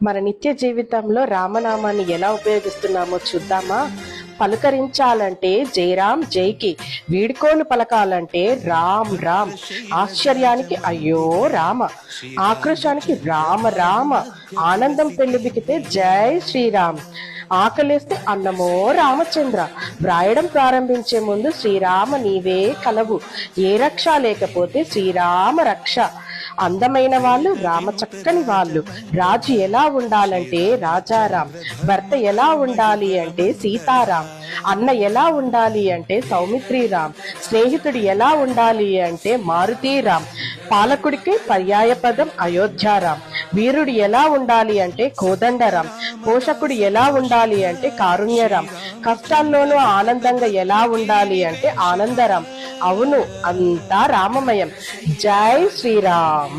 మన నిత్య జీవితంలో రామనామాన్ని ఎలా ఉపయోగిస్తున్నామో చూద్దామా? పలకరించాలంటే జయరామ్ జైకి, వీడుకోలు పలకాలంటే రామ్ రామ్, ఆశ్చర్యానికి అయ్యో రామ, ఆక్రోశానికి రామ రామ, ఆనందం పెళ్లిబికితే జై శ్రీరామ్, ఆకలేస్తే అన్నమో రామచంద్ర. వ్రాయడం ప్రారంభించే ముందు శ్రీరామ నీవే కలవు, ఏ రక్ష లేకపోతే శ్రీరామ రక్ష. అందమైన వాళ్ళు రామ చక్కని వాళ్ళు. రాజు ఎలా ఉండాలంటే రాజారాం, భర్త ఎలా ఉండాలి అంటే సీతారాం, అన్న ఎలా ఉండాలి అంటే సౌమిత్రిరాం, స్నేహితుడు ఎలా ఉండాలి అంటే మారుతీరాం, పాలకుడికి పర్యాయ పదం అయోధ్యారాం, వీరుడు ఎలా ఉండాలి అంటే కోదండరాం, పోషకుడు ఎలా ఉండాలి అంటే కారుణ్యరాం, కష్టాల్లోనూ ఆనందంగా ఎలా ఉండాలి అంటే ఆనందరాం. అవును, అంతా రామమయం. జై శ్రీరామ్.